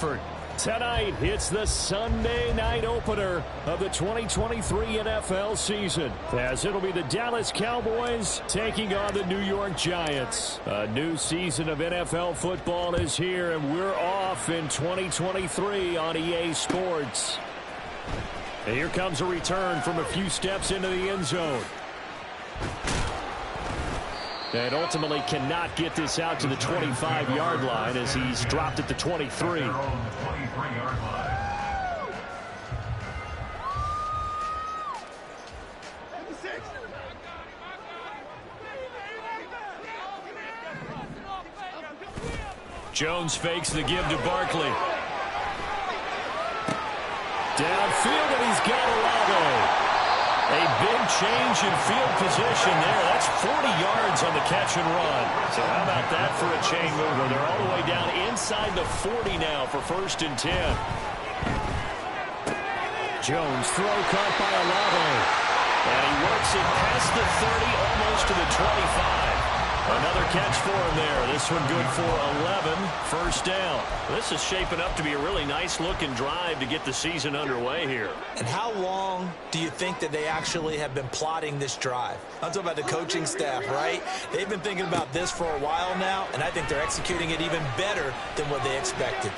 effort. Tonight, it's the Sunday night opener of the 2023 NFL season, as it'll be the Dallas Cowboys taking on the New York Giants. A new season of NFL football is here, and we're off in 2023 on EA Sports. And here comes a return from a few steps into the end zone. And ultimately cannot get this out to the 25-yard line as he's dropped at the 23. Jones fakes the give to Barkley. Downfield, and he's got Olave. A big change in field position there. That's 40 yards on the catch and run. So how about that for a chain mover? They're all the way down inside the 40 now for 1st and 10. Jones, throw caught by Olave. And he works it past the 30, almost to the 25. Another catch for him there. This one good for 11. 1st down. This is shaping up to be a really nice-looking drive to get the season underway here. And how long do you think that they actually have been plotting this drive? I'm talking about the coaching staff, right? They've been thinking about this for a while now, and I think they're executing it even better than what they expected.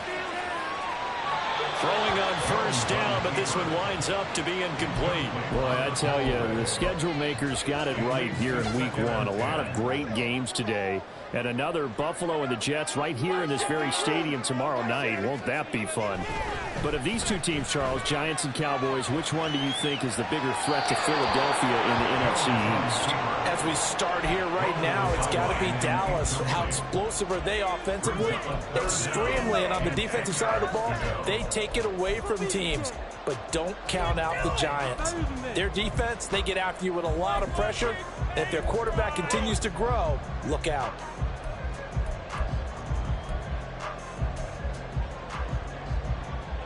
Throwing on 1st down, but this one winds up to be incomplete. Boy, I tell you, the schedule makers got it right here in Week 1. A lot of great games today. And another Buffalo and the Jets right here in this very stadium tomorrow night. Won't that be fun? But of these two teams, Charles, Giants and Cowboys, which one do you think is the bigger threat to Philadelphia in the NFC East? As we start here right now, it's got to be Dallas. How explosive are they offensively? Extremely. And on the defensive side of the ball, they take it away from teams. But don't count out the Giants. Their defense, they get after you with a lot of pressure. And if their quarterback continues to grow, look out.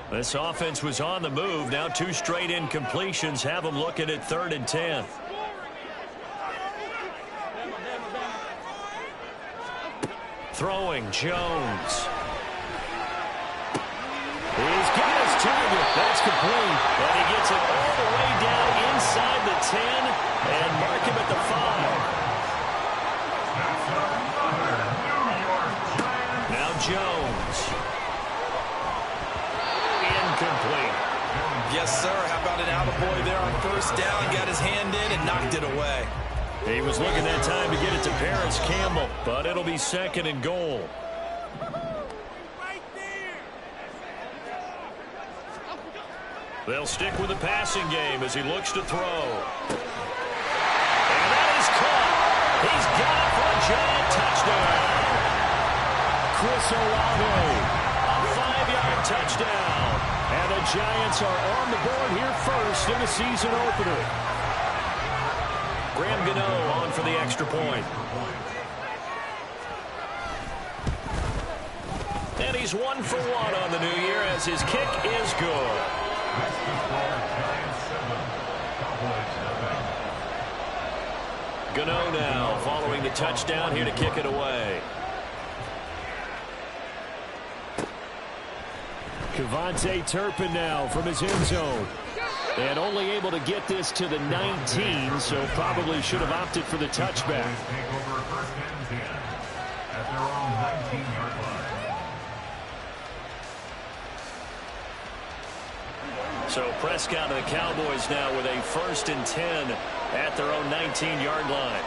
This offense was on the move. Now 2 straight incompletions have them looking at 3rd and 10. Throwing, Jones. He's got his target. That's complete. And he gets it all the way down inside the 10 and mark him at the 5. Now Jones. Incomplete. Yes, sir. How about an attaboy there on 1st down? Got his hand in and knocked it away. He was looking that time to get it to Paris Campbell, but it'll be 2nd and goal. They'll stick with the passing game as he looks to throw. And that is caught. He's got it for a giant touchdown. Chris Olave, a 5-yard touchdown. And the Giants are on the board here first in the season opener. Graham Gano on for the extra point. And he's 1 for 1 on the new year as his kick is good. Gano now following the touchdown here to kick it away. Kevontae Turpin now from his end zone. And only able to get this to the 19, so probably should have opted for the touchback. So Prescott and the Cowboys now with a 1st and 10 at their own 19-yard line.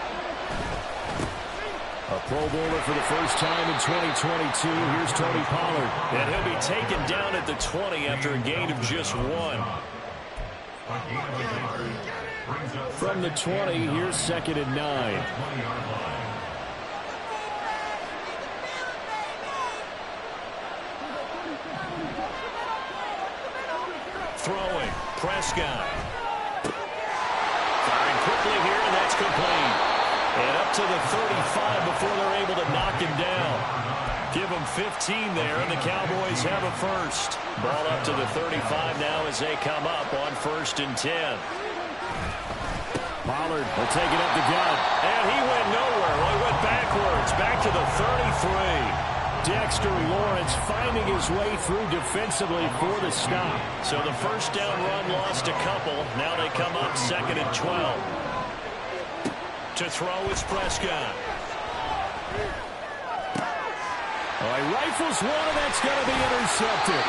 A Pro Bowler for the first time in 2022. Here's Tony Pollard. And he'll be taken down at the 20 after a gain of just 1. From the 20, here's 2nd and 9. Throwing, Prescott. Firing quickly here, and that's complete. And up to the 35 before they're able to knock him down. Give him 15 there, and the Cowboys have a first. Ball up to the 35 now as they come up on 1st and 10. Pollard will take it up the gut. And he went nowhere. Well, he went backwards. Back to the 33. Dexter Lawrence finding his way through defensively for the stop. So the first down run lost a couple. Now they come up 2nd and 12. To throw is Prescott. Oh, he rifles one, and that's going to be intercepted.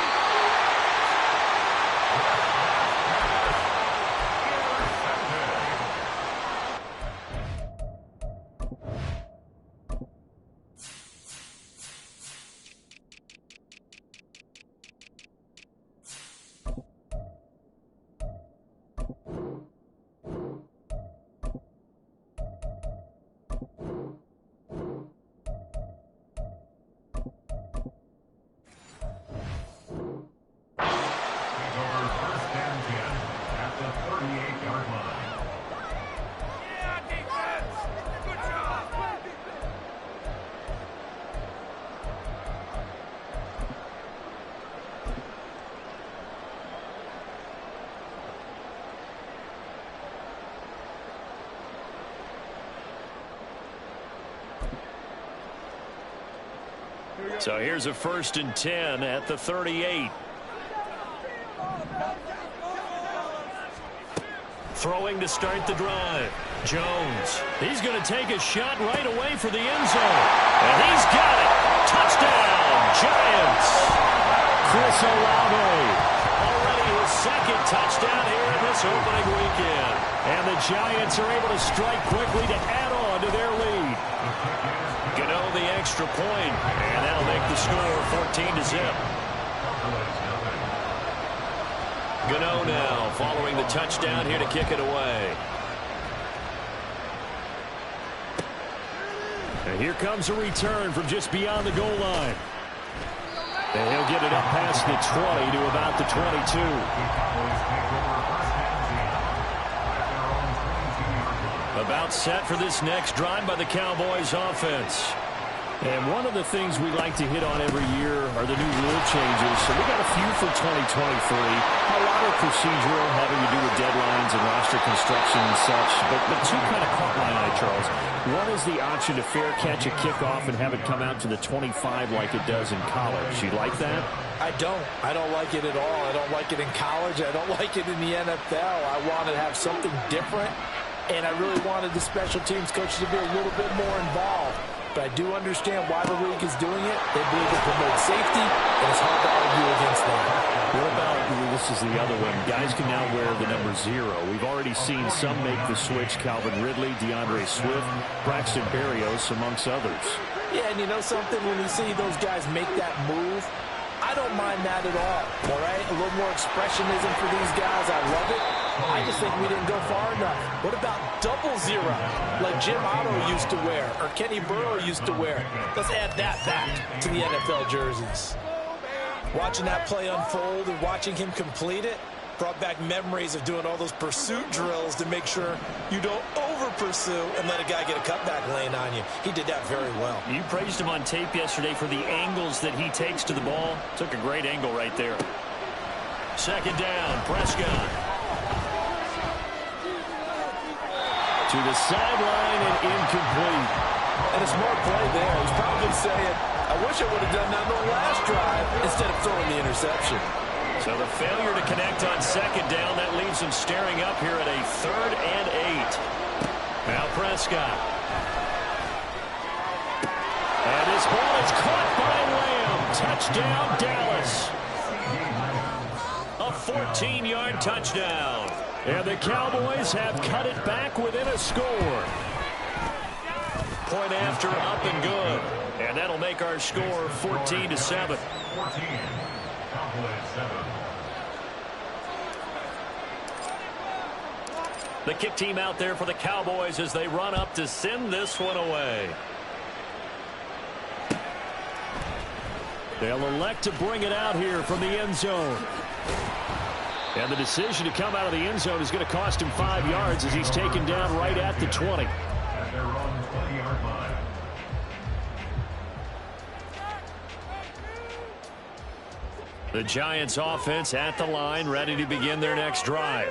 So here's a 1st and 10 at the 38. Throwing to start the drive. Jones. He's going to take a shot right away for the end zone. And he's got it. Touchdown, Giants. Chris Olave. Already his 2nd touchdown here in this opening weekend. And the Giants are able to strike quickly to add on to their lead. Gano the extra point, and that'll make the score 14-0. Gano now following the touchdown here to kick it away. And here comes a return from just beyond the goal line. And he'll get it up past the 20 to about the 22. About set for this next drive by the Cowboys offense. And one of the things we like to hit on every year are the new rule changes. So we got a few for 2023. A lot of procedural, having to do with deadlines and roster construction and such. But two kind of caught my eye, Charles. One is the option to fair catch a kickoff and have it come out to the 25 like it does in college. You like that? I don't. I don't like it at all. I don't like it in college. I don't like it in the NFL. I want to have something different. And I really wanted the special teams coaches to be a little bit more involved. But I do understand why the league is doing it. They believe it promotes safety, and it's hard to argue against that. What about, this is the other one, guys can now wear the number 0. We've already seen some make the switch. Calvin Ridley, DeAndre Swift, Braxton Berrios, amongst others. Yeah, and you know something? When you see those guys make that move, I don't mind that at all right? A little more expressionism for these guys. I love it. I just think we didn't go far enough. What about 00, like Jim Otto used to wear or Kenny Burrow used to wear? Let's add that back to the NFL jerseys. Watching that play unfold and watching him complete it brought back memories of doing all those pursuit drills to make sure you don't over-pursue and let a guy get a cutback lane on you. He did that very well. You praised him on tape yesterday for the angles that he takes to the ball. Took a great angle right there. 2nd down, Prescott. To the sideline and incomplete. And a smart play there. He's probably saying, I wish I would have done that on the last drive instead of throwing the interception. So the failure to connect on 2nd down, that leaves him staring up here at a 3rd and 8. Now Prescott. And his ball is caught by Lamb. Touchdown, Dallas. A 14-yard touchdown. And the Cowboys have cut it back within a score. Point after, up and good. And that'll make our score 14-7. The kick team out there for the Cowboys as they run up to send this one away. They'll elect to bring it out here from the end zone. And the decision to come out of the end zone is going to cost him 5 yards as he's taken down right at the 20. The Giants offense at the line, ready to begin their next drive.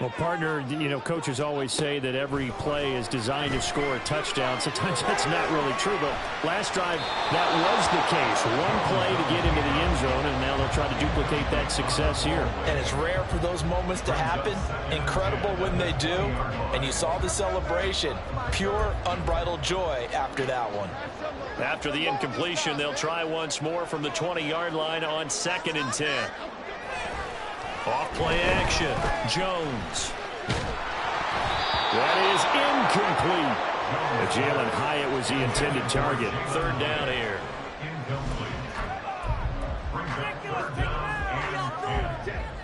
Well, partner, coaches always say that every play is designed to score a touchdown. Sometimes that's not really true, but last drive, that was the case. One play to get into the end zone, and now they'll try to duplicate that success here. And it's rare for those moments to happen. Incredible when they do. And you saw the celebration. Pure, unbridled joy after that one. After the incompletion, they'll try once more from the 20-yard line on 2nd and 10. Off play action. Jones. That is incomplete. Jalen Hyatt was the intended target. 3rd down here.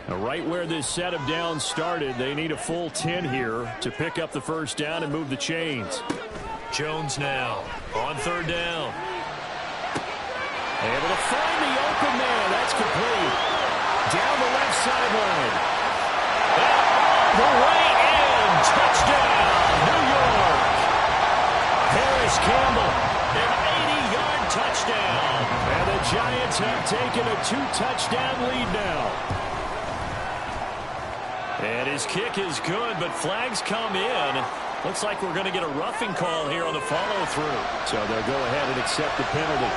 Now, right where this set of downs started, they need a full 10 here to pick up the 1st down and move the chains. Jones now on 3rd down. Able to find the open man. That's complete. Down the left sideline. The right end. Touchdown, New York. Harris Campbell. An 80-yard touchdown. And the Giants have taken a 2-touchdown lead now. And his kick is good, but flags come in. Looks like we're going to get a roughing call here on the follow-through. So they'll go ahead and accept the penalty.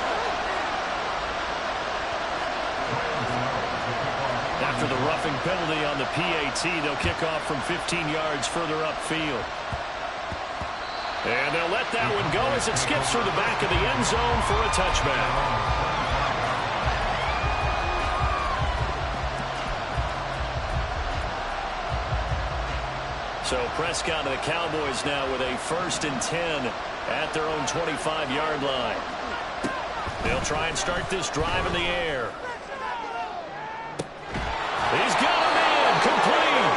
After the roughing penalty on the PAT, they'll kick off from 15 yards further upfield. And they'll let that one go as it skips through the back of the end zone for a touchback. So Prescott and the Cowboys now with a 1st and 10 at their own 25-yard line. They'll try and start this drive in the air. He's got him in, complete.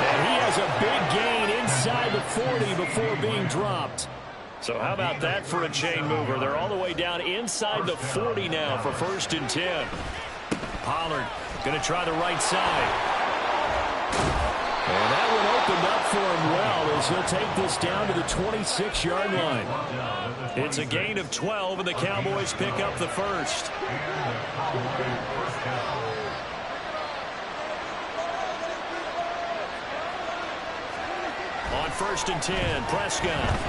And he has a big gain inside the 40 before being dropped. So how about that for a chain mover? They're all the way down inside the 40 now for 1st and 10. Pollard going to try the right side. And that one opened up for him well as he'll take this down to the 26-yard line. It's a gain of 12, and the Cowboys pick up the 1st. On 1st and 10, Prescott.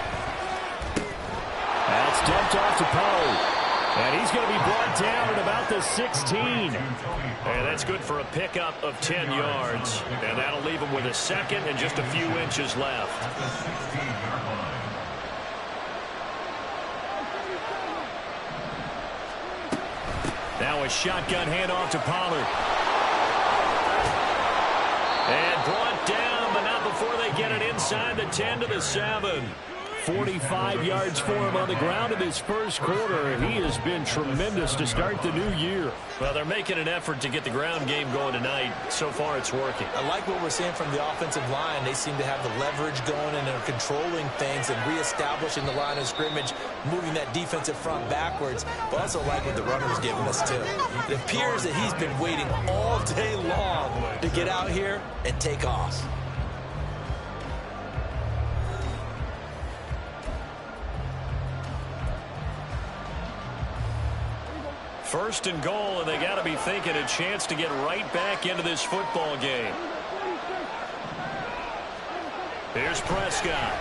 That's dumped off to Poe. And he's going to be brought down at about the 16. And that's good for a pickup of 10 yards. And that'll leave him with a 2nd and just a few inches left. Now a shotgun handoff to Pollard. And brought down, but not before they get it inside the 10 to the 7. 45 yards for him on the ground in his first quarter. He has been tremendous to start the new year. Well, they're making an effort to get the ground game going tonight. So far, it's working. I like what we're seeing from the offensive line. They seem to have the leverage going and are controlling things and reestablishing the line of scrimmage, moving that defensive front backwards. But also like what the runner's giving us, too. It appears that he's been waiting all day long to get out here and take off. First and goal, and they got to be thinking a chance to get right back into this football game. Here's Prescott.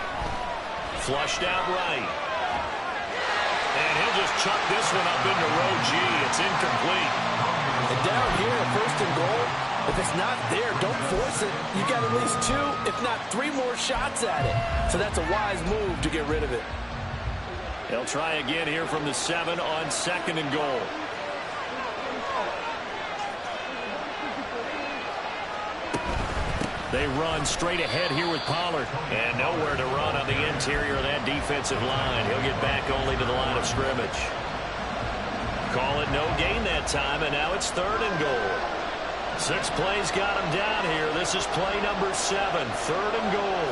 Flushed out right. And he'll just chuck this one up into row G. It's incomplete. And down here at 1st and goal, if it's not there, don't force it. You got at least 2, if not 3 more shots at it. So that's a wise move to get rid of it. They'll try again here from the 7 on 2nd and goal. They run straight ahead here with Pollard. And nowhere to run on the interior of that defensive line. He'll get back only to the line of scrimmage. Call it no gain that time, and now it's 3rd and goal. 6 plays got him down here. This is play number 7, 3rd and goal.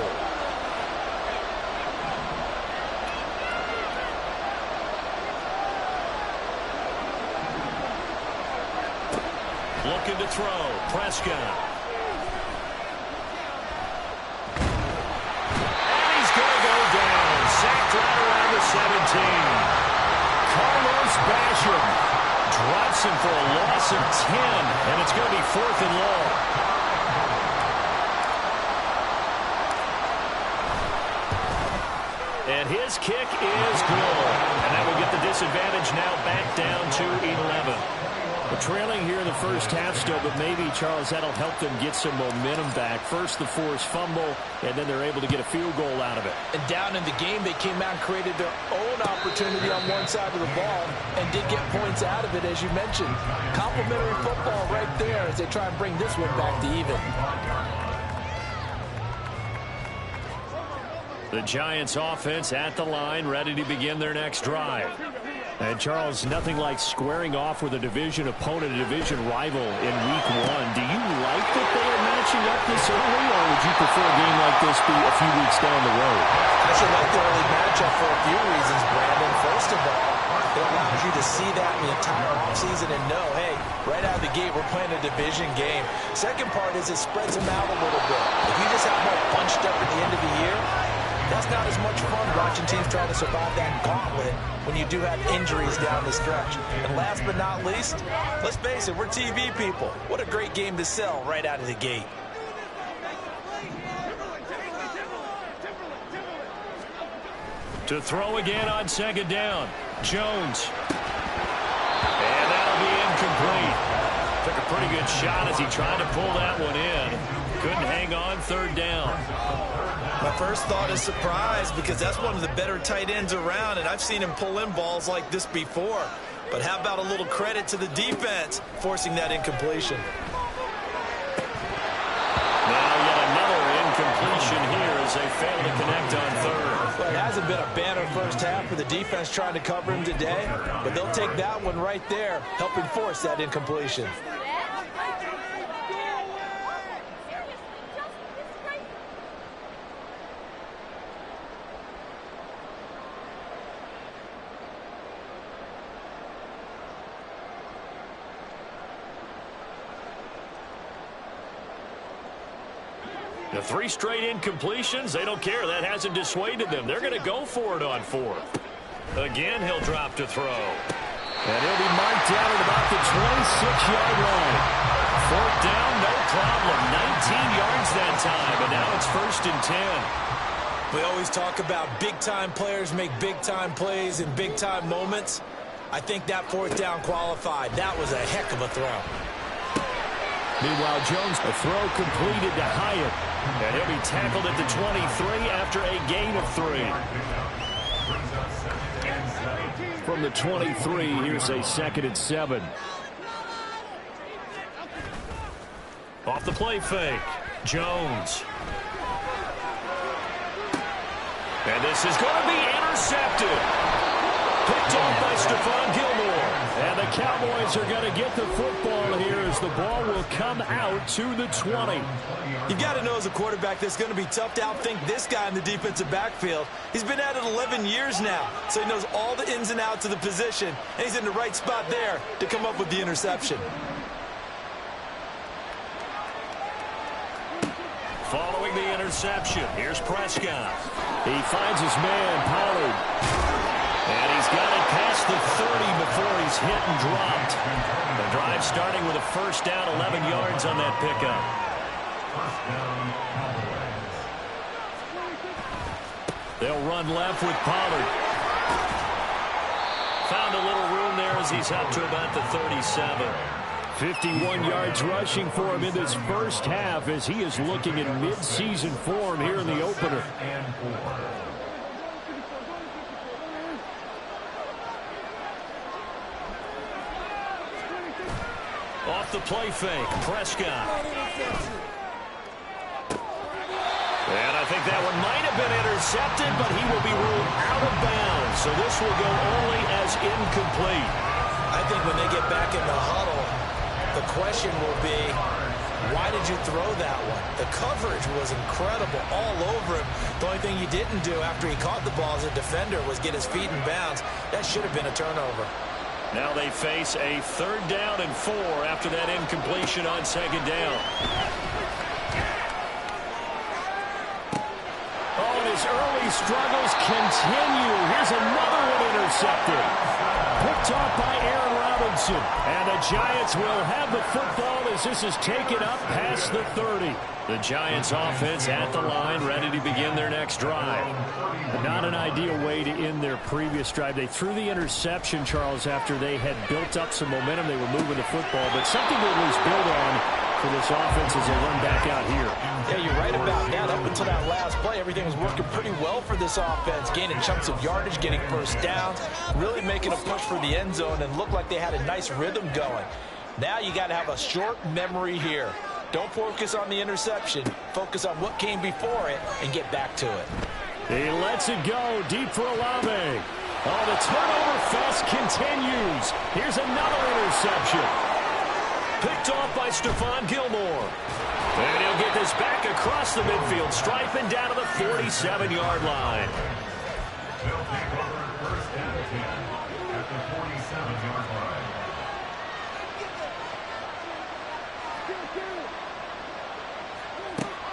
Looking to throw. Prescott. Sacked right around the 17. Carlos Basham drops him for a loss of 10, and it's going to be 4th and long. And his kick is good. And that will get the disadvantage now back down to 11. We're trailing here in the first half still, but maybe, Charles, that'll help them get some momentum back. First the forced fumble, and then they're able to get a field goal out of it. And down in the game, they came out and created their own opportunity on one side of the ball and did get points out of it, as you mentioned. Complimentary football right there as they try and bring this one back to even. The Giants offense at the line, ready to begin their next drive. And, Charles, nothing like squaring off with a division opponent, a division rival in Week 1. Do you like that they are matching up this early, or would you prefer a game like this be a few weeks down the road? I should like the early matchup for a few reasons, Brandon. First of all, it allows you to see that in the entire offseason and know, hey, right out of the gate, we're playing a division game. Second part is it spreads them out a little bit. If you just have more punched up at the end of the year, that's not as much fun watching teams try to survive that gauntlet when you do have injuries down the stretch. And last but not least, let's face it, we're TV people. What a great game to sell right out of the gate. To throw again on second down, Jones. And that'll be incomplete. Took a pretty good shot as he tried to pull that one in. Couldn't hang on third down. My first thought is surprise, because that's one of the better tight ends around, and I've seen him pull in balls like this before. But how about a little credit to the defense forcing that incompletion? Now yet another incompletion here as they fail to connect on third. Well, it hasn't been a banner first half for the defense trying to cover him today, but they'll take that one right there, helping force that incompletion. The 3 straight incompletions, they don't care. That hasn't dissuaded them. They're going to go for it on fourth. Again, he'll drop to throw. And he'll be marked down at about the 26-yard line. Fourth down, no problem. 19 yards that time, and now it's 1st and 10. We always talk about big-time players make big-time plays in big-time moments. I think that fourth down qualified. That was a heck of a throw. Meanwhile, Jones, a throw completed to Hyatt. And he'll be tackled at the 23 after a gain of 3. From the 23, here's a 2nd and 7. Off the play fake, Jones. And this is going to be intercepted. Picked off by Stephon Gilmore. And the Cowboys are going to get the football here as the ball will come out to the 20. You've got to know as a quarterback that's going to be tough to outthink this guy in the defensive backfield. He's been at it 11 years now, so he knows all the ins and outs of the position, and he's in the right spot there to come up with the interception. Following the interception, here's Prescott. He finds his man, Pollard. And he's got it past the 30 before he's hit and dropped. The drive starting with a first down, 11 yards on that pickup. They'll run left with Pollard. Found a little room there as he's up to about the 37. 51 yards rushing for him in this first half as he is looking in mid-season form here in the opener. Off the play fake, Prescott. And I think that one might have been intercepted, but he will be ruled out of bounds. So this will go only as incomplete. I think when they get back in the huddle, the question will be, why did you throw that one? The coverage was incredible all over him. The only thing he didn't do after he caught the ball as a defender was get his feet in bounds. That should have been a turnover. Now they face a 3rd down and 4 after that incompletion on 2nd down. Oh, and his early struggles continue. Here's another one intercepted. Picked off by Aaron Robinson. And the Giants will have the football as as this is taken up past the 30. The Giants offense at the line, ready to begin their next drive. Not an ideal way to end their previous drive. They threw the interception, Charles, after they had built up some momentum. They were moving the football, but something to at least build on for this offense as they run back out here. Yeah, you're right about that. Up until that last play, everything was working pretty well for this offense, gaining chunks of yardage, getting first downs, really making a push for the end zone, and looked like they had a nice rhythm going. Now you got to have a short memory here. Don't focus on the interception. Focus on what came before it and get back to it. He lets it go deep for Olave. Oh, the turnover fest continues. Here's another interception. Picked off by Stephon Gilmore. And he'll get this back across the midfield stripe and down to the 47-yard line.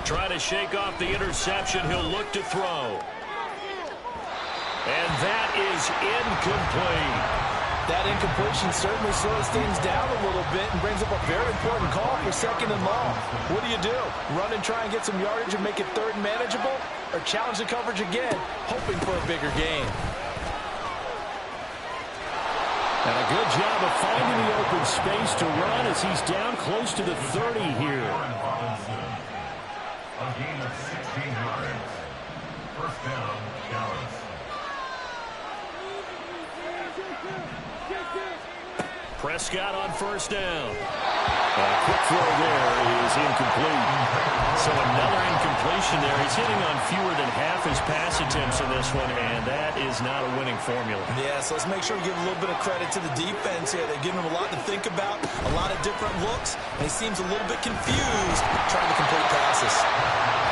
Trying to shake off the interception. He'll look to throw. And that is incomplete. That incompletion certainly slows things down a little bit and brings up a very important call for 2nd and long. What do? Run and try and get some yardage and make it 3rd and manageable? Or challenge the coverage again, hoping for a bigger gain? And a good job of finding the open space to run as he's down close to the 30 here. A gain of 16 yards. First down, Dallas. Prescott on first down. Quick throw there is incomplete. So another incompletion there. He's hitting on fewer than half his pass attempts in this one, and that is not a winning formula. Yeah, so let's make sure we give a little bit of credit to the defense here. They're giving him a lot to think about, a lot of different looks, and he seems a little bit confused trying to complete passes.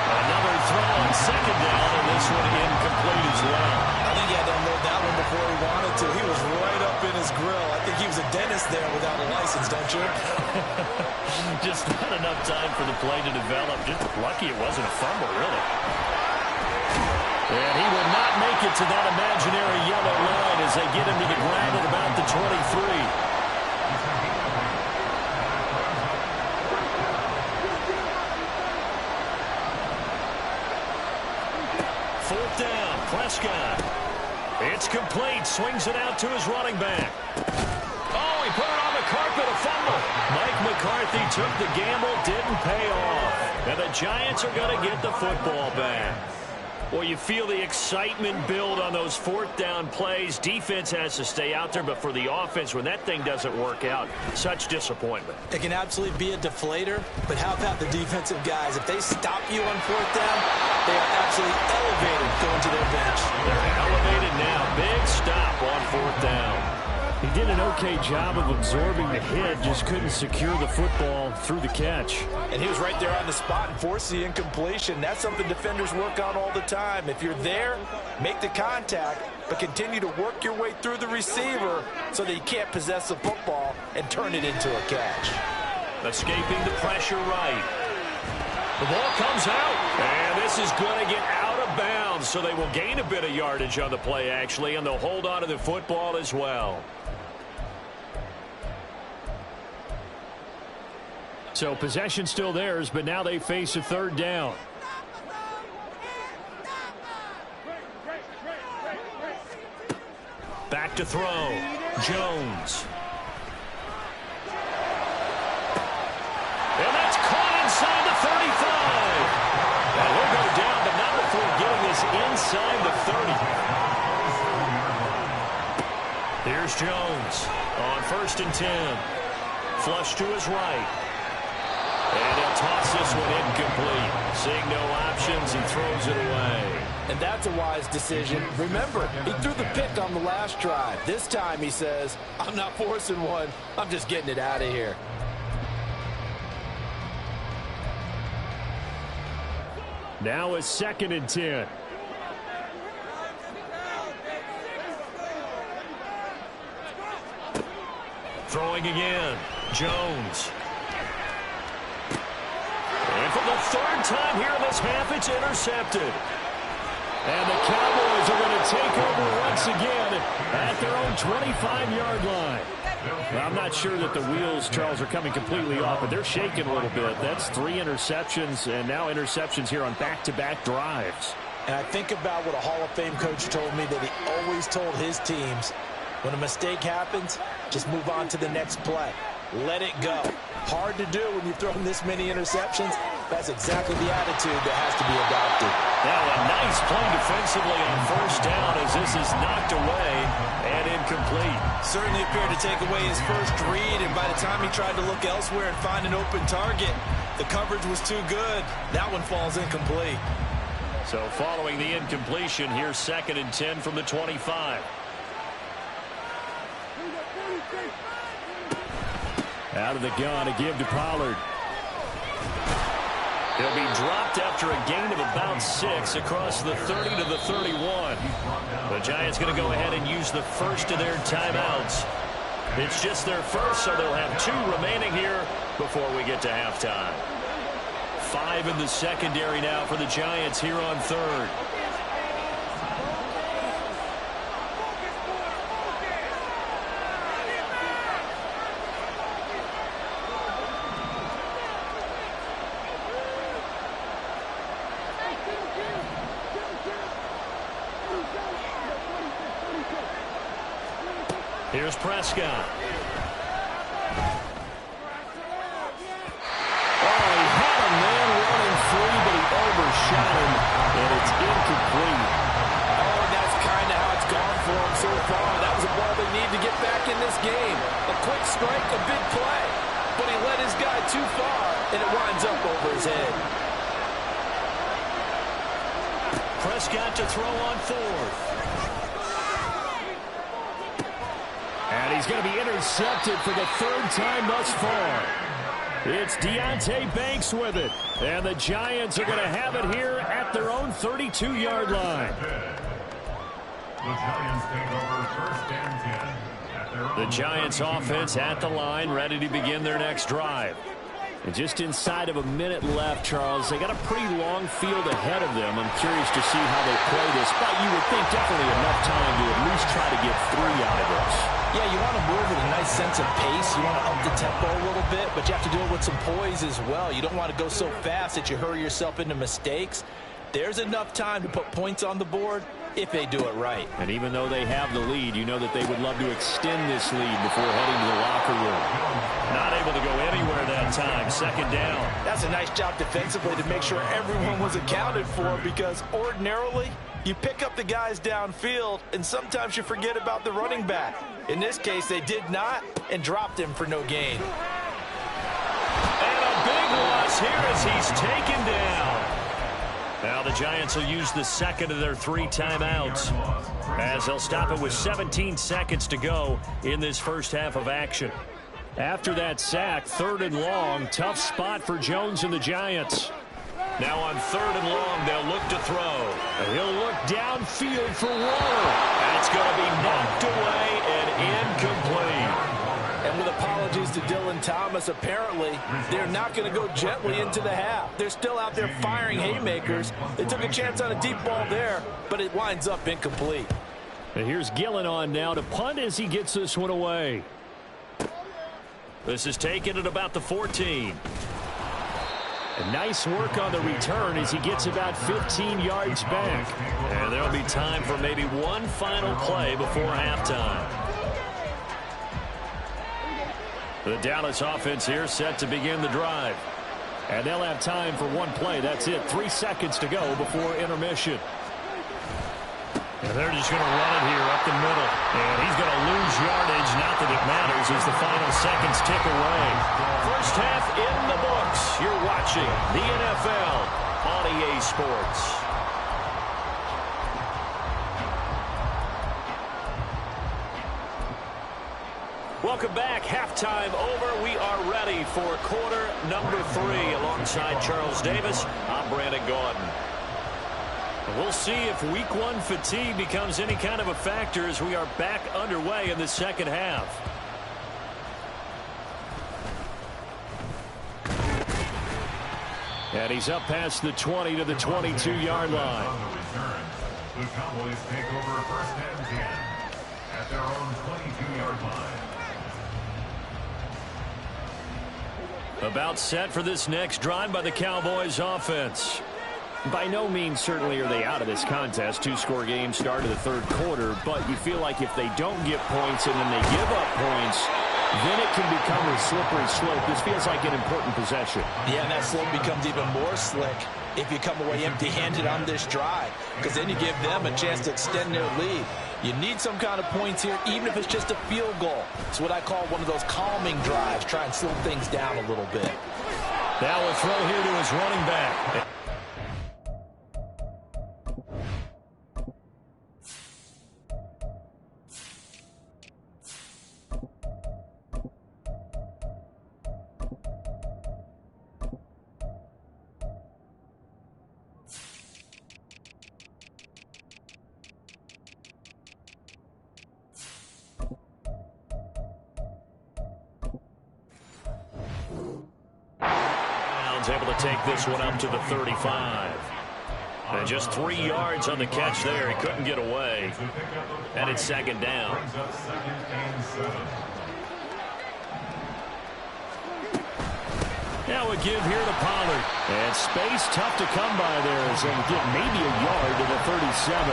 Another throw on 2nd down, and this one incomplete as well. I think he had to unload that one before he wanted to. He was right up in his grill. I think he was a dentist there without a license, don't you? Just not enough time for the play to develop. Just lucky it wasn't a fumble, really. And he will not make it to that imaginary yellow line as they get him to the ground at about the 23. Fourth down, Prescott. It's complete. Swings it out to his running back. Oh, he put it on the carpet, a fumble. Mike McCarthy took the gamble, didn't pay off. And the Giants are going to get the football back. Well, you feel the excitement build on those 4th down plays. Defense has to stay out there, but for the offense, when that thing doesn't work out, such disappointment. It can absolutely be a deflator, but how about the defensive guys? If they stop you on 4th down, they are absolutely elevated going to their bench. They're elevated now. Big stop on 4th down. He did an okay job of absorbing the hit, just couldn't secure the football through the catch. And he was right there on the spot and forced the incompletion. That's something defenders work on all the time. If you're there, make the contact, but continue to work your way through the receiver so that you can't possess the football and turn it into a catch. Escaping the pressure right. The ball comes out, and this is going to get out of bounds, so they will gain a bit of yardage on the play, actually, and they'll hold on to the football as well. So possession still theirs, but now they face a 3rd down. Back to throw. Jones. And that's caught inside the 35. And he'll go down, but not before getting this inside the 30. Here's Jones on 1st and 10. Flush to his right. And he'll toss this one incomplete. Seeing no options, he throws it away. And that's a wise decision. Remember, he threw the pick on the last drive. This time he says, I'm not forcing one. I'm just getting it out of here. Now a 2nd and 10. Throwing again. Jones. And for the 3rd time here in this half, it's intercepted. And the Cowboys are going to take over once again at their own 25-yard line. Well, I'm not sure that the wheels, Charles, are coming completely off, but they're shaking a little bit. That's 3 interceptions, and now interceptions here on back-to-back drives. And I think about what a Hall of Fame coach told me, that he always told his teams, when a mistake happens, just move on to the next play. Let it go. Hard to do when you've thrown this many interceptions. That's exactly the attitude that has to be adopted. Now a nice play defensively on first down as this is knocked away and incomplete. Certainly appeared to take away his first read, and by the time he tried to look elsewhere and find an open target, the coverage was too good. That one falls incomplete. So following the incompletion, here's 2nd and 10 from the 25. Out of the gun, a give to Pollard. He'll be dropped after a gain of about 6 across the 30 to the 31. The Giants going to go ahead and use the first of their timeouts. It's just their first, so they'll have 2 remaining here before we get to halftime. 5 in the secondary now for the Giants here on 3rd. Here's Prescott. Oh, he had a man running free, but he overshot him, and it's incomplete. Oh, and that's kind of how it's gone for him so far. That was a ball they need to get back in this game. A quick strike, a big play. But he led his guy too far, and it winds up over his head. Prescott to throw on 4th. And he's going to be intercepted for the 3rd time thus far. It's Deonte Banks with it. And the Giants are going to have it here at their own 32-yard line. The Giants offense at the line, ready to begin their next drive. And just inside of a minute left, Charles. They got a pretty long field ahead of them. I'm curious to see how they play this, but you would think definitely enough time to at least try to get 3 out of this. Yeah, you want to move with a nice sense of pace. You want to up the tempo a little bit, but you have to do it with some poise as well. You don't want to go so fast that you hurry yourself into mistakes. There's enough time to put points on the board if they do it right. And even though they have the lead, you know that they would love to extend this lead before heading to the locker room. Not able to go anywhere that time. 2nd down. That's a nice job defensively to make sure everyone was accounted for, because ordinarily you pick up the guys downfield and sometimes you forget about the running back. In this case, they did not and dropped him for no gain. And a big loss here as he's taken down. Now the Giants will use the 2nd of their 3 timeouts as they'll stop it with 17 seconds to go in this first half of action. After that sack, 3rd and long, tough spot for Jones and the Giants. Now on 3rd and long, they'll look to throw. And he'll look downfield for Waller. That's going to be knocked away and incomplete. And with apologies to Dylan Thomas, apparently they're not going to go gently into the half. They're still out there firing haymakers. They took a chance on a deep ball there, but it winds up incomplete. And here's Gillen on now to punt as he gets this one away. This is taken at about the 14. And nice work on the return as he gets about 15 yards back. And there'll be time for maybe one final play before halftime. The Dallas offense here set to begin the drive. And they'll have time for one play. That's it. 3 seconds to go before intermission. And they're just going to run it here up the middle. And he's going to lose yardage. Not that it matters as the final seconds tick away. First half in the books. You're watching the NFL on EA Sports. Welcome back. Halftime over. We are ready for quarter number 3. Alongside Charles Davis, I'm Brandon Gordon. We'll see if week 1 fatigue becomes any kind of a factor as we are back underway in the second half. And he's up past the 20 to the 22-yard line. On the return, the Cowboys take over 1st and 10 at their own 22-yard line. About set for this next drive by the Cowboys offense. By no means certainly are they out of this contest. Two-score game start of the third quarter, but you feel like if they don't get points and then they give up points, then it can become a slippery slope. This feels like an important possession. Yeah, and that slope becomes even more slick if you come away empty-handed on this drive, because then you give them a chance to extend their lead. You need some kind of points here, even if it's just a field goal. It's what I call one of those calming drives. Try and slow things down a little bit. Now a throw here to his running back. Able to take this one up to the 35. And just 3 yards on the catch there. He couldn't get away. And it's second down. Now a give here to Pollard. And space tough to come by there as they get maybe a yard to the 37.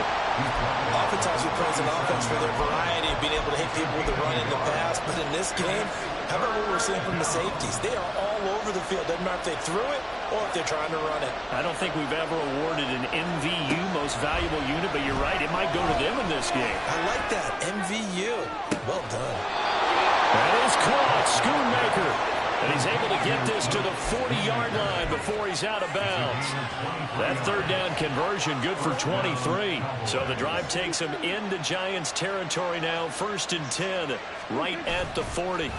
Oftentimes we praise an offense for their variety of being able to hit people with the run in the pass. But in this game, how about what we're seeing from the safeties? They are all over the field. Doesn't matter if they threw it or if they're trying to run it. I don't think we've ever awarded an MVU, most valuable unit, but you're right. It might go to them in this game. I like that. MVU. Well done. That is caught. Schoonmaker. And he's able to get this to the 40-yard line before he's out of bounds. That third down conversion good for 23. So the drive takes him into Giants territory now. 1st and 10, right at the 40. A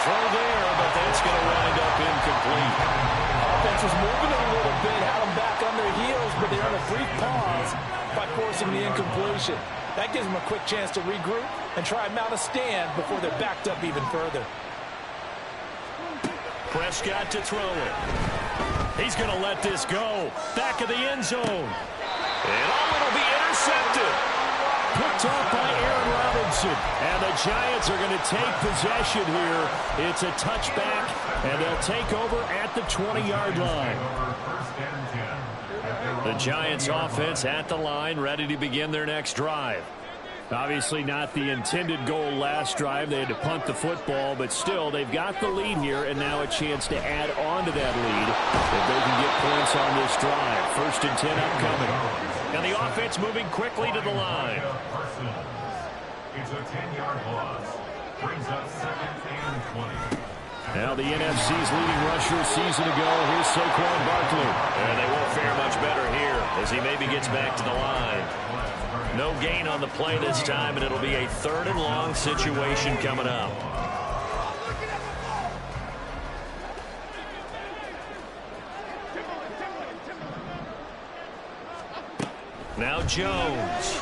throw there, but that's going to wind up incomplete. Offense was moving a little bit, had them back on their heels, but they're on a brief pause by forcing the incompletion. That gives them a quick chance to regroup and try and mount a stand before they're backed up even further. Prescott to throw it. He's going to let this go. Back of the end zone. And it'll be intercepted. Picked off by Aaron Robinson. And the Giants are going to take possession here. It's a touchback, and they'll take over at the 20-yard line. The Giants offense at the line, ready to begin their next drive. Obviously not the intended goal last drive. They had to punt the football, but still, they've got the lead here, and now a chance to add on to that lead if they can get points on this drive. 1st and 10 upcoming. And the offense moving quickly to the line. It's a 10-yard loss. Brings up 2nd and 20. Now the NFC's leading rusher season ago. Here's Saquon Barkley. And they won't fare much better here as he maybe gets back to the line. No gain on the play this time, and it'll be a 3rd and long situation coming up. Now Jones.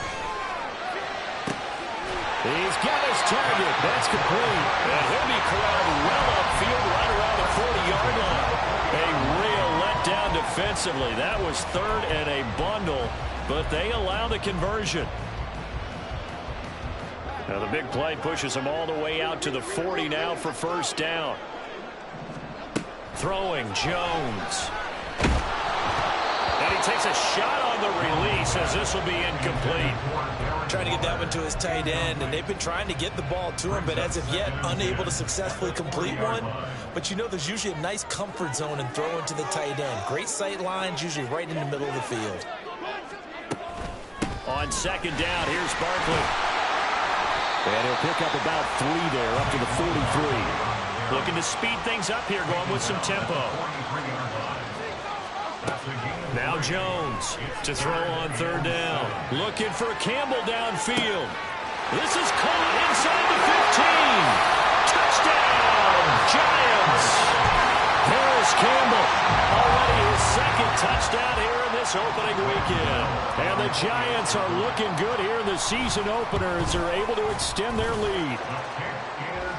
He's got his target. That's complete. And he'll be corralled well upfield right around the 40-yard line. A real letdown defensively. That was 3rd and a bundle, but they allow the conversion. Now the big play pushes them all the way out to the 40 now for 1st down. Throwing Jones. And he takes a shot on the release as this will be incomplete. Trying to get that one to his tight end, and they've been trying to get the ball to him, but as of yet, unable to successfully complete one. But you know there's usually a nice comfort zone in throwing to the tight end. Great sight lines, usually right in the middle of the field. On 2nd down, here's Barkley. And he'll pick up about 3 there, up to the 43. Looking to speed things up here, going with some tempo. Now Jones to throw on 3rd down. Looking for Campbell downfield. This is caught inside the 15. Touchdown, Giants. Harris Campbell, already his 2nd touchdown here in this opening weekend. And the Giants are looking good here in the season opener as they're able to extend their lead.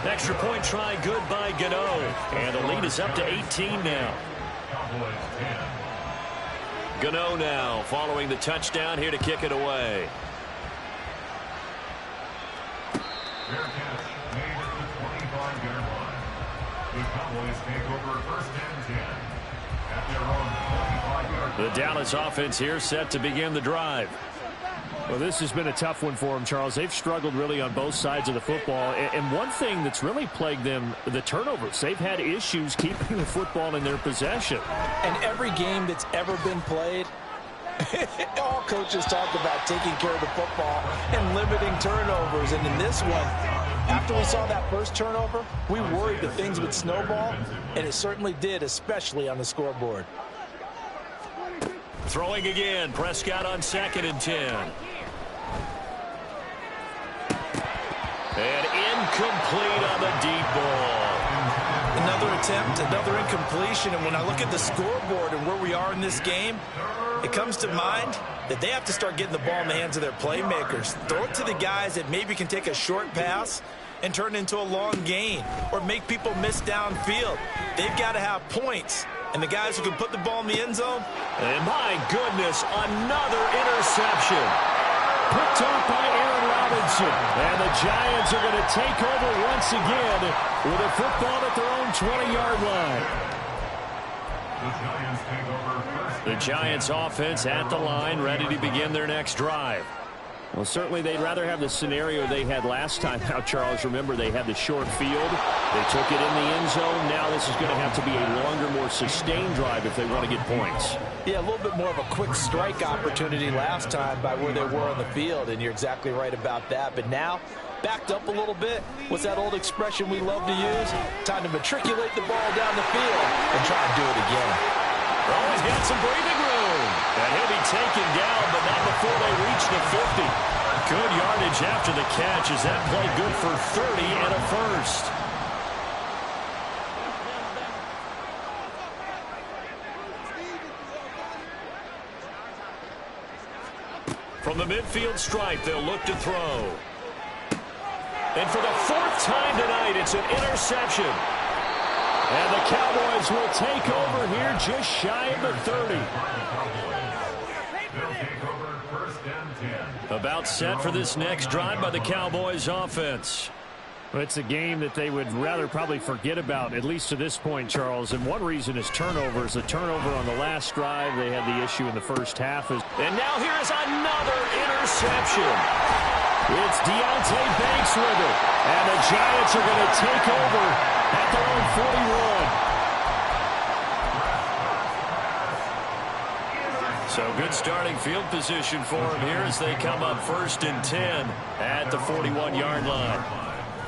Extra point try good by Gano. And the lead is up to 18 now. Gano now following the touchdown here to kick it away. Fair catch made at the 25-yard line. The Cowboys take over first and 10 at their own 25-yard line. The Dallas offense here set to begin the drive. Well, this has been a tough one for them, Charles. They've struggled really on both sides of the football. And one thing that's really plagued them, the turnovers. They've had issues keeping the football in their possession. And every game that's ever been played, all coaches talk about taking care of the football and limiting turnovers. And in this one, after we saw that first turnover, we worried that things would snowball, and it certainly did, especially on the scoreboard. Throwing again, Prescott on 2nd and 10. And incomplete on the deep ball. Another attempt, another incompletion, and when I look at the scoreboard and where we are in this game, it comes to mind that they have to start getting the ball in the hands of their playmakers. Throw it to the guys that maybe can take a short pass and turn it into a long gain or make people miss downfield. They've got to have points, and the guys who can put the ball in the end zone. And my goodness, another interception. Picked off by Aaron Robinson. And the Giants are going to take over once again with a football at their own 20-yard line. The Giants take over first. The Giants offense at the line, ready to begin their next drive. Well, certainly they'd rather have the scenario they had last time. Now, Charles, remember, they had the short field. They took it in the end zone. Now this is going to have to be a longer, more sustained drive if they want to get points. Yeah, a little bit more of a quick strike opportunity last time by where they were on the field, and you're exactly right about that. But now, backed up a little bit. What's that old expression we love to use? Time to matriculate the ball down the field and try and do it again. Oh, he's got some breathing room. And he'll be taken down, but not before they reach the 50. Good yardage after the catch. Is that play good for 30 and a first? From the midfield stripe, they'll look to throw. And for the 4th time tonight, it's an interception. And the Cowboys will take over here just shy of the 30. They'll take over first and 10. About set for this next drive by the Cowboys offense. Well, it's a game that they would rather probably forget about, at least to this point, Charles. And one reason is turnovers. A turnover on the last drive. They had the issue in the first half. And now here's another interception. It's Deontay Banks with it. And the Giants are going to take over at their own 41. So good starting field position for them here as they come up 1st and 10 at the 41-yard line.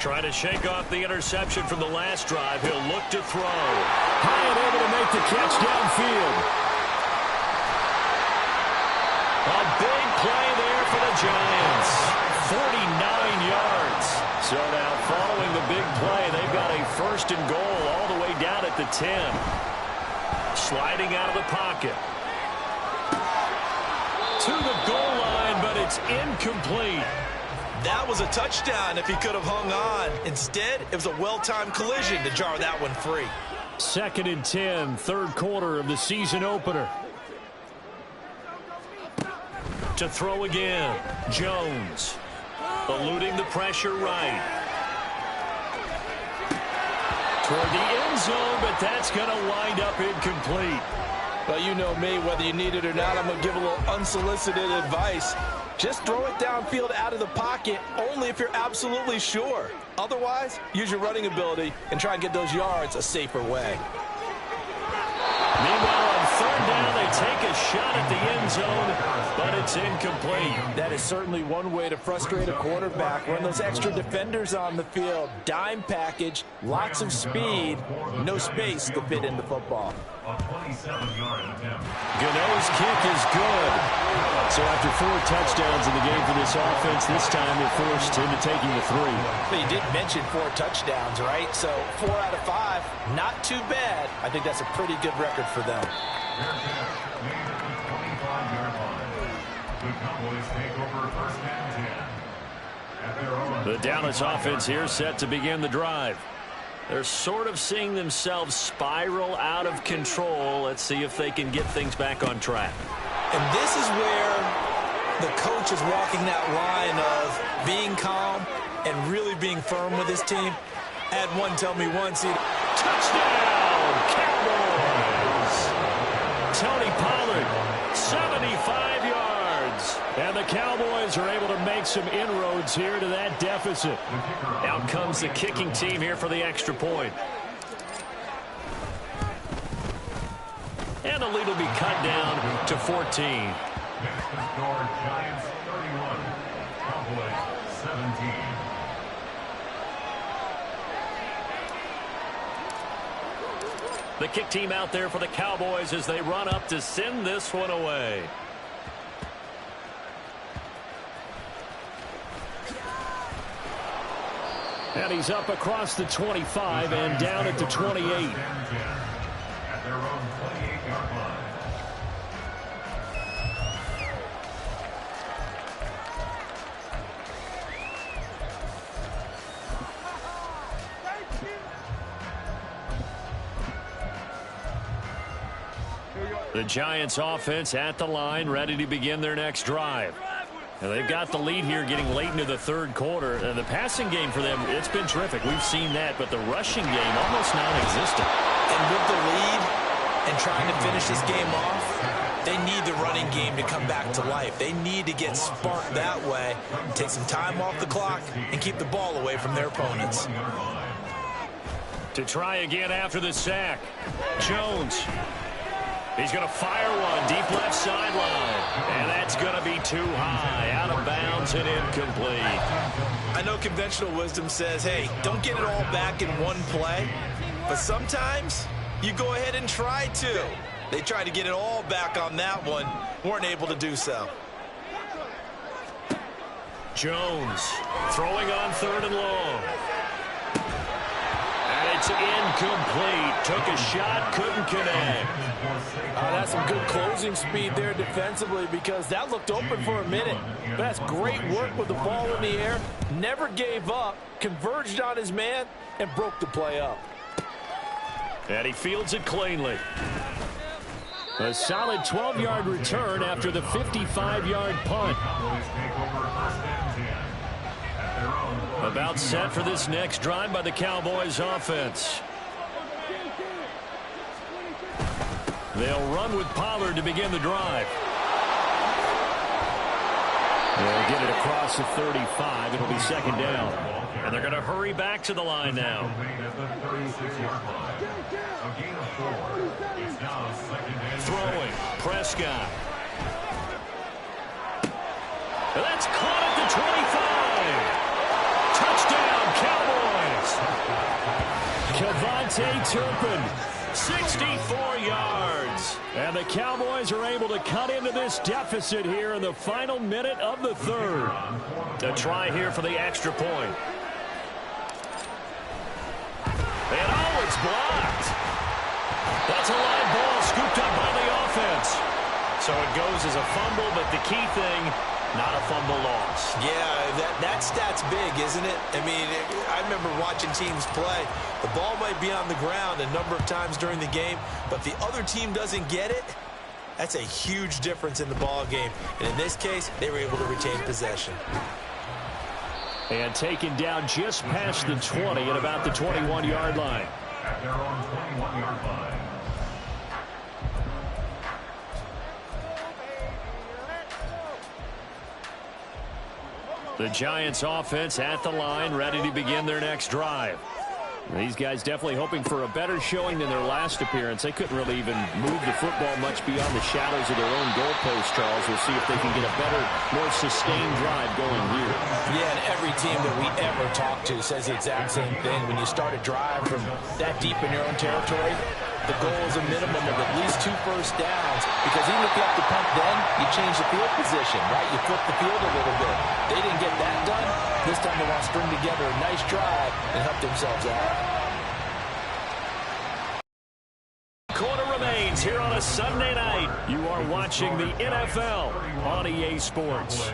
Trying to shake off the interception from the last drive. He'll look to throw. High and able to make the catch downfield. A big play there for the Giants. 49 yards. So now following the big play, they've got a 1st and goal all the way down at the 10. Sliding out of the pocket. To the goal line, but it's incomplete. That was a touchdown if he could have hung on. Instead, it was a well-timed collision to jar that one free. 2nd and 10, 3rd quarter of the season opener. To throw again, Jones. Eluding the pressure right. Toward the end zone, but that's going to wind up incomplete. Well, you know me, whether you need it or not, I'm going to give a little unsolicited advice. Just throw it downfield out of the pocket only if you're absolutely sure. Otherwise, use your running ability and try and get those yards a safer way. Meanwhile, on 3rd down, they take a shot at the end zone, but it's incomplete. That is certainly one way to frustrate a quarterback. Run those extra defenders on the field. Dime package, lots of speed, no space to fit in the football. A 27-yard attempt. Gano's kick is good. So after 4 touchdowns in the game for this offense, this time they're forced into taking the 3. But you did mention 4 touchdowns, right? So 4 out of 5, not too bad. I think that's a pretty good record for them. Their catch made at the 25-yard line. The Cowboys take over first and 10 at their own. The Dallas offense here set to begin the drive. They're sort of seeing themselves spiral out of control. Let's see if they can get things back on track. And this is where the coach is walking that line of being calm and really being firm with his team. I had one tell me once, Touchdown, Cowboys! Tony Pollard, 75 yards. And the Cowboys are able to make some inroads here to that deficit. Out comes the kicking team here for the extra point. And the lead will be cut down to 14. Next to score, Giants 31, Cowboys 17. The kick team out there for the Cowboys as they run up to send this one away. And he's up across the 25 and down at the 28. At their own 28-yard line. The Giants offense at the line, ready to begin their next drive. Now they've got the lead here getting late into the third quarter. The passing game for them, it's been terrific. We've seen that, but the rushing game almost non-existent. And with the lead and trying to finish this game off, they need the running game to come back to life. They need to get sparked that way, take some time off the clock, and keep the ball away from their opponents. To try again after the sack, Jones. He's going to fire one deep left sideline. And that's going to be too high, out of bounds and incomplete. I know conventional wisdom says, hey, don't get it all back in one play. But sometimes you go ahead and try to. They tried to get it all back on that one. Weren't able to do so. Jones throwing on 3rd and long. And it's incomplete. Took a shot, couldn't connect. That's some good closing speed there defensively because that looked open for a minute. But that's great work with the ball in the air. Never gave up, converged on his man, and broke the play up. And he fields it cleanly. A solid 12-yard return after the 55-yard punt. About set for this next drive by the Cowboys offense. They'll run with Pollard to begin the drive. They'll get it across the 35. It'll be second down. And they're going to hurry back to the line now. Throwing, Prescott. And that's caught at the 25. Touchdown, Cowboys. Kevontae Turpin, 64 yards. And the Cowboys are able to cut into this deficit here in the final minute of the third. A try here for the extra point. And oh, it's blocked. That's a live ball scooped up by the offense. So it goes as a fumble, but the key thing, not a fumble loss. Yeah, that stat's big, isn't it? I mean, I remember watching teams play. The ball might be on the ground a number of times during the game, but the other team doesn't get it. That's a huge difference in the ball game. And in this case, they were able to retain possession. And taken down just past the 20 at about the 21-yard line. At their own 21-yard line. The Giants offense at the line, ready to begin their next drive. These guys definitely hoping for a better showing than their last appearance. They couldn't really even move the football much beyond the shadows of their own goalpost, Charles. We'll see if they can get a better, more sustained drive going here. Yeah, and every team that we ever talk to says the exact same thing. When you start a drive from that deep in your own territory, the goal is a minimum of at least 2 first downs, because even if you have to punt then, you change the field position, right? You flip the field a little bit. They didn't get that done. This time they want to string together a nice drive and help themselves out. Quarter remains here on a Sunday night. You are watching the NFL on EA Sports.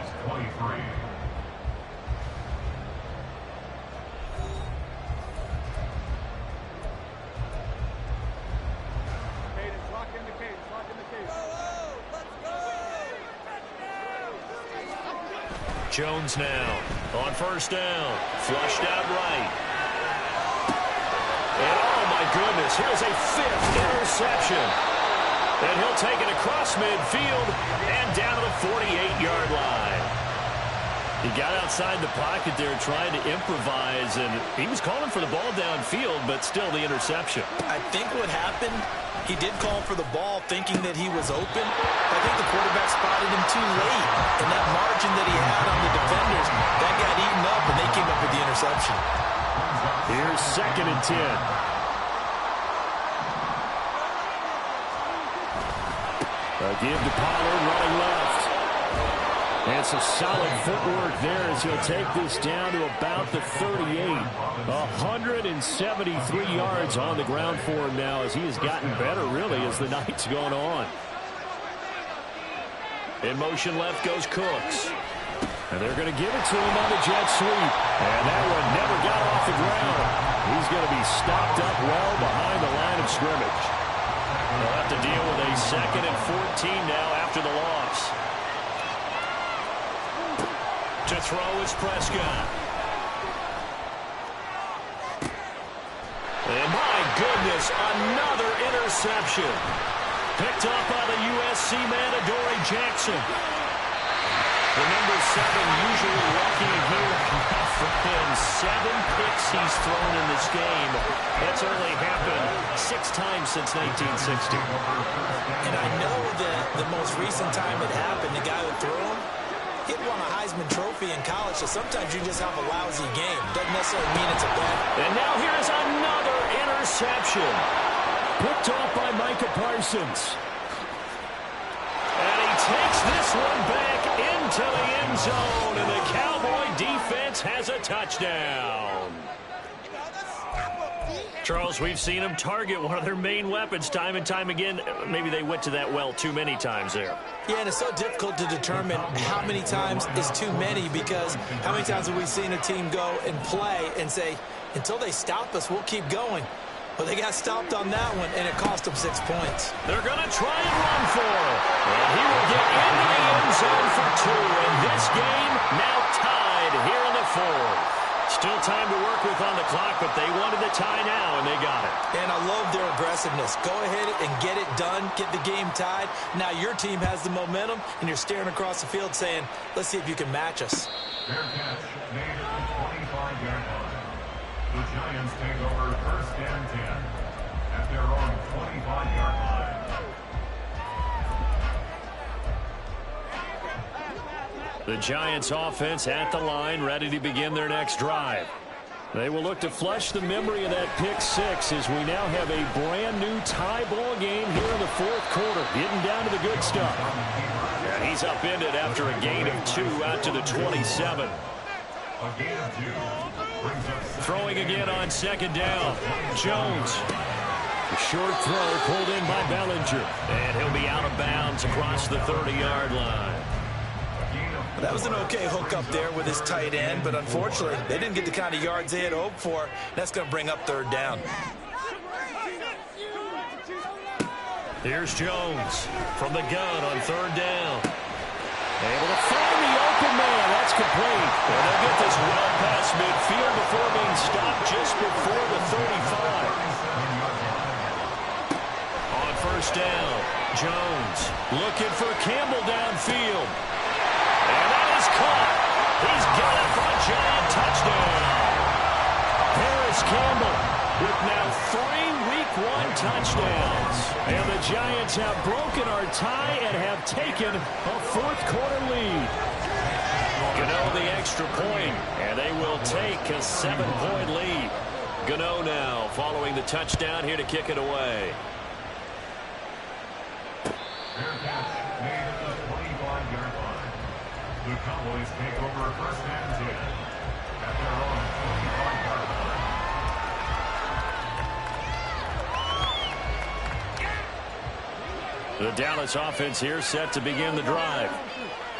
Jones now on first down. Flushed out right. And oh my goodness. this. Here's a 5th interception. And he'll take it across midfield and down to the 48-yard line. He got outside the pocket there trying to improvise, and he was calling for the ball downfield, but still the interception. I think what happened, he did call for the ball thinking that he was open. I think the quarterback spotted him too late, and that margin that he had on the defenders, that got eaten up, and they came up with the interception. Here's 2nd and 10. A give to Pollard running left. And some solid footwork there as he'll take this down to about the 38. 173 yards on the ground for him now as he has gotten better, really, as the night's gone on. In motion left goes Cooks. And they're going to give it to him on the jet sweep. And that one never got off the ground. He's going to be stopped up well behind the line of scrimmage. They'll have to deal with a 2nd and 14 now after the loss. To throw is Prescott. And my goodness, another interception. Picked up by the USC man, Adoree Jackson. The number 7 usually lucky here. And 7 picks he's thrown in this game. That's only happened 6 times since 1960. And I know that the most recent time it happened, the guy who threw him, he won a Heisman Trophy in college, so sometimes you just have a lousy game. Doesn't necessarily mean it's a bad. And now here's another interception. Picked off by Micah Parsons. And he takes this one back into the end zone, and the Cowboy defense has a touchdown. Charles, we've seen them target one of their main weapons time and time again. Maybe they went to that well too many times there. Yeah, and it's so difficult to determine how many times is too many, because how many times have we seen a team go and play and say, until they stop us, we'll keep going. Well, they got stopped on that one, and it cost them 6 points. They're going to try and run for it. And he will get into the end zone for 2. And this game now tied here in the 4th. Still time to work with on the clock, but they wanted the tie now, and they got it. And I love their aggressiveness. Go ahead and get it done, get the game tied. Now your team has the momentum, and you're staring across the field saying, let's see if you can match us. Fair catch made at the 25-yard line. The Giants take over 1st and 10 at their own 25-yard line. The Giants offense at the line, ready to begin their next drive. They will look to flush the memory of that pick 6 as we now have a brand new tie ball game here in the 4th quarter, getting down to the good stuff. And he's upended after a gain of 2 out to the 27. Throwing again on 2nd down. Jones. A short throw pulled in by Bellinger. And he'll be out of bounds across the 30-yard line. That was an okay hook up there with his tight end, but unfortunately, they didn't get the kind of yards they had hoped for. That's going to bring up 3rd down. Here's Jones from the gun on 3rd down. Able to find the open man. That's complete. And they'll get this well past midfield before being stopped just before the 35. On 1st down, Jones looking for Campbell downfield. And that is caught. He's got it for a Giant touchdown. Harris Campbell with now 3 Week 1 touchdowns. And the Giants have broken our tie and have taken a 4th quarter lead. Gano the extra point, and they will take a 7-point lead. Gano now following the touchdown here to kick it away. Fair catch made at the 25-yard line. The Cowboys take over 1st and 10 at their own 25-yard line. The Dallas offense here set to begin the drive.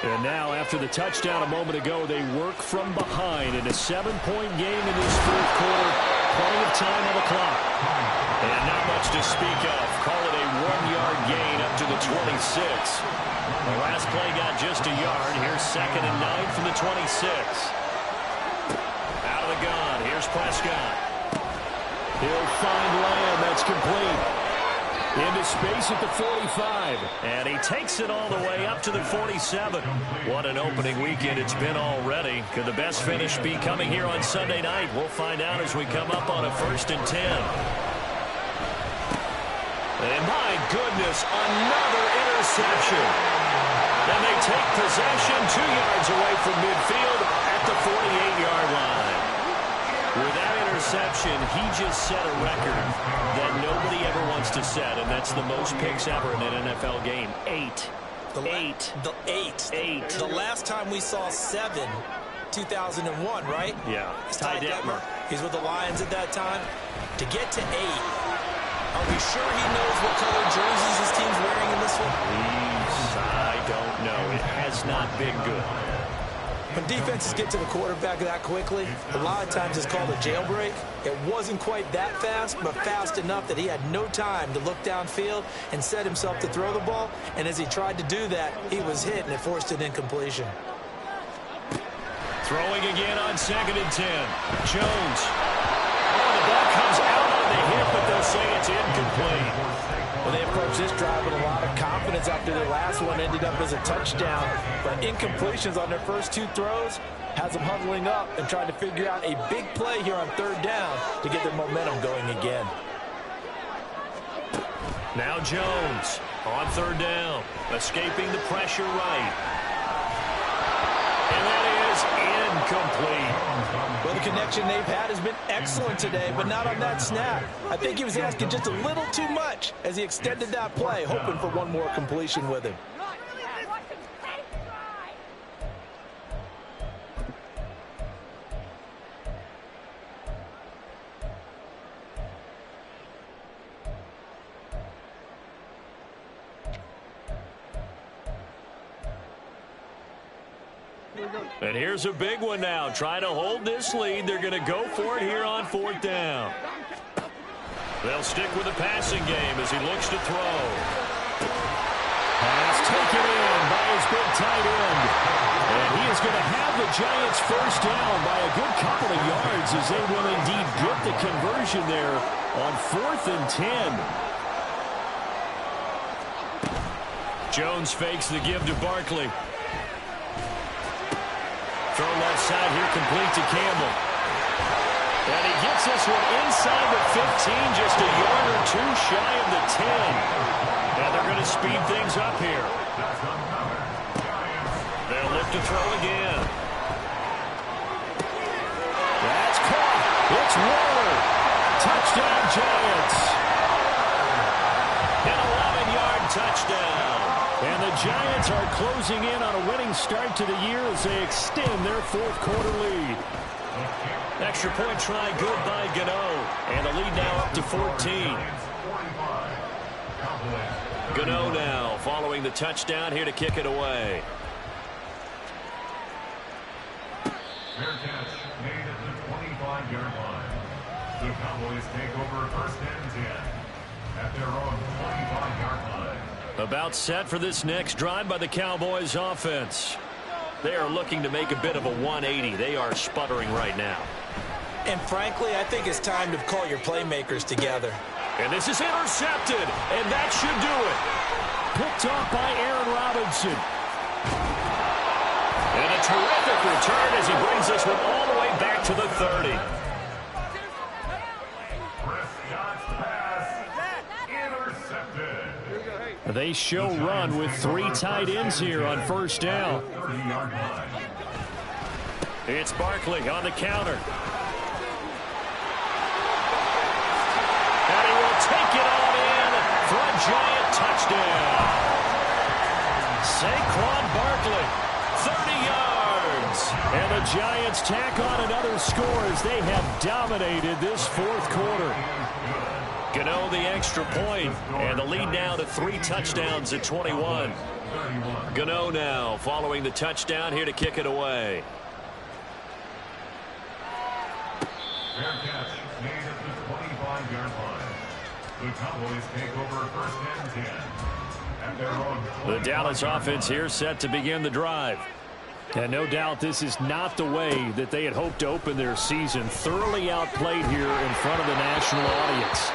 And now, after the touchdown a moment ago, they work from behind in a 7-point game in this 4th quarter. Plenty of time on the clock. And not much to speak of. Call it a 1-yard gain up to the 26. The last play got just a yard. Here's 2nd and 9 from the 26. Out of the gun. Here's Prescott. He'll find Lamb. That's complete. Into space at the 45. And he takes it all the way up to the 47. What an opening weekend it's been already. Could the best finish be coming here on Sunday night? We'll find out as we come up on a 1st and 10. And my goodness, another interception. And they take possession 2 yards away from midfield at the 48-yard line. With that interception, he just set a record that nobody ever wants to set, and that's the most picks ever in an NFL game. 8. The last time we saw 7, 2001, right? Yeah. Ty Detmer. He's with the Lions at that time. To get to 8, are we sure he knows what color jerseys his team's wearing in this one? I don't know. It has not been good. When defenses get to the quarterback that quickly, a lot of times it's called a jailbreak. It wasn't quite that fast, but fast enough that he had no time to look downfield and set himself to throw the ball. And as he tried to do that, he was hit, and it forced an incompletion. Throwing again on 2nd and 10. Jones. Oh, the ball comes out on the hit, but they'll say it's incomplete. Well, they approached this drive with a lot of confidence after their last one ended up as a touchdown. But incompletions on their first 2 throws has them huddling up and trying to figure out a big play here on 3rd down to get their momentum going again. Now Jones on 3rd down, escaping the pressure right. And that is incomplete. Well, the connection they've had has been excellent today, but not on that snap. I think he was asking just a little too much as he extended that play, hoping for one more completion with him. And here's a big one now. Trying to hold this lead. They're going to go for it here on 4th down. They'll stick with the passing game as he looks to throw. Pass taken in by his big tight end. And he is going to have the Giants 1st down by a good couple of yards as they will indeed get the conversion there on 4th and 10. Jones fakes the give to Barkley. Throw left side here, complete to Campbell. And he gets this one inside the 15, just a yard or 2 shy of the 10. And they're going to speed things up here. They'll look to throw again. That's caught. It's Waller. Touchdown, Giants. An 11-yard touchdown. And the Giants are closing in on a winning start to the year as they extend their 4th quarter lead. Extra point try good by Gano. And the lead now up to 14. Gano now following the touchdown here to kick it away. Fair catch made at the 25-yard line. The Cowboys take over 1st and 10 at their own 25-yard line. About set for this next drive by the Cowboys offense. They are looking to make a bit of a 180. They are sputtering right now. And frankly, I think it's time to call your playmakers together. And this is intercepted, and that should do it. Picked off by Aaron Robinson. And a terrific return as he brings this one all the way back to the 30. They show run with 3 tight ends here on 1st down. It's Barkley on the counter. And he will take it on in for a Giant touchdown. Saquon Barkley, 30 yards. And the Giants tack on another score as they have dominated this 4th quarter. Gano the extra point, and the lead now to 3 touchdowns at 21. Gano now following the touchdown here to kick it away. Fair catch made at the 25-yard line. The Cowboys take over 1st and 10 at their own. The Dallas offense here set to begin the drive. And no doubt this is not the way that they had hoped to open their season. Thoroughly outplayed here in front of the national audience.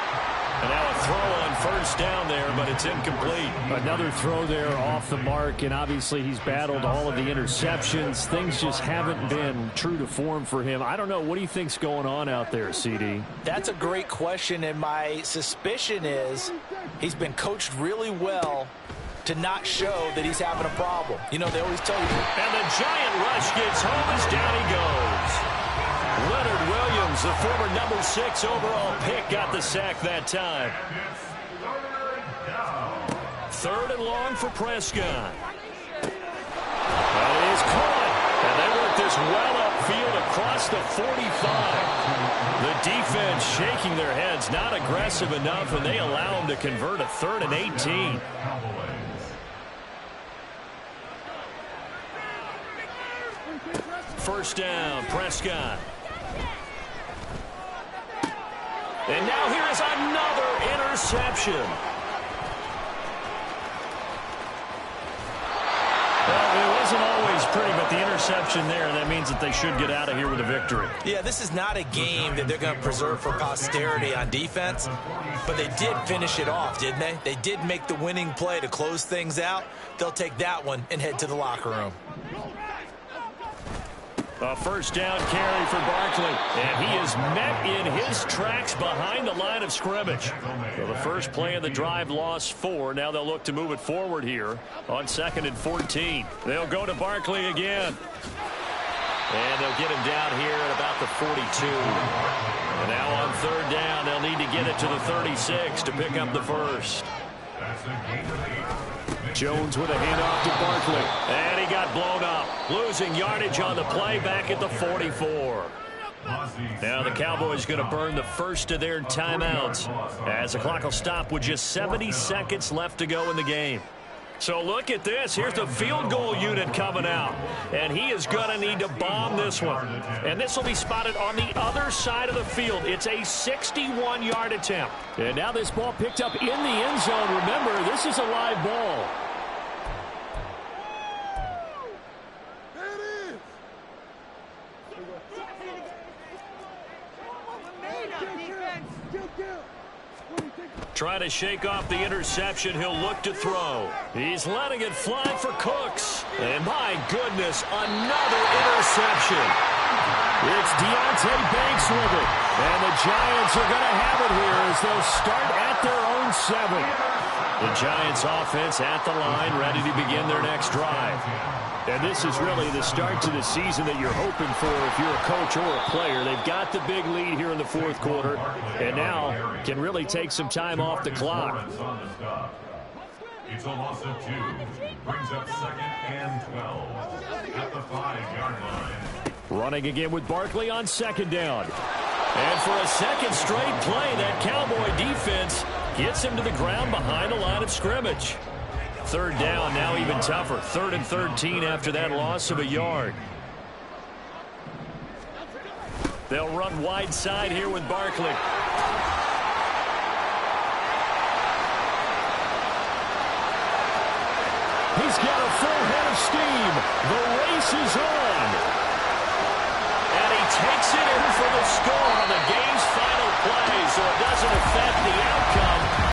And now a throw on first down there, but it's incomplete. Another throw there off the mark, and obviously he's battled all of the interceptions. Things just haven't been true to form for him. I don't know. What do you think's going on out there, CD? That's a great question, and my suspicion is he's been coached really well to not show that he's having a problem. You know, they always tell you. And the giant rush gets home as down he goes. Leonard Williams, the former number 6 overall pick, got the sack that time. Third and long for Prescott. That is caught. And they work this well upfield across the 45. The defense shaking their heads, not aggressive enough, and they allow him to convert a 3rd and 18. First down, Prescott. And now here is another interception. Well, it wasn't always pretty, but the interception there, that means that they should get out of here with a victory. Yeah, this is not a game that they're going to preserve for posterity on defense, but they did finish it off, didn't they? They did make the winning play to close things out. They'll take that one and head to the locker room. A first down carry for Barkley, and he is met in his tracks behind the line of scrimmage. So the first play of the drive lost 4. Now they'll look to move it forward here on 2nd and 14. They'll go to Barkley again. And they'll get him down here at about the 42. And now on 3rd down, they'll need to get it to the 36 to pick up the first. Jones with a handoff to Barkley. And he got blown up. Losing yardage on the play back at the 44. Now the Cowboys going to burn the first of their timeouts as the clock will stop with just 70 seconds left to go in the game. So look at this. Here's the field goal unit coming out. And he is going to need to bomb this one. And this will be spotted on the other side of the field. It's a 61-yard attempt. And now this ball picked up in the end zone. Remember, this is a live ball. Trying to shake off the interception. He'll look to throw. He's letting it fly for Cooks. And my goodness, another interception. It's Deontay Banks with it. And the Giants are going to have it here as they'll start at their own 7. The Giants offense at the line, ready to begin their next drive. And this is really the start to the season that you're hoping for if you're a coach or a player. They've got the big lead here in the 4th quarter, and now can really take some time off the clock. It's a loss of 2. Brings up 2nd and 12 at the 5-yard line. Running again with Barkley on 2nd down. And for a second straight play, that Cowboy defense gets him to the ground behind the line of scrimmage. 3rd down, now even tougher. 3rd and 13 after that loss of a yard. They'll run wide side here with Barkley. He's got a full head of steam. The race is on. And he takes it in for the score on the game's final play, so it doesn't affect the outcome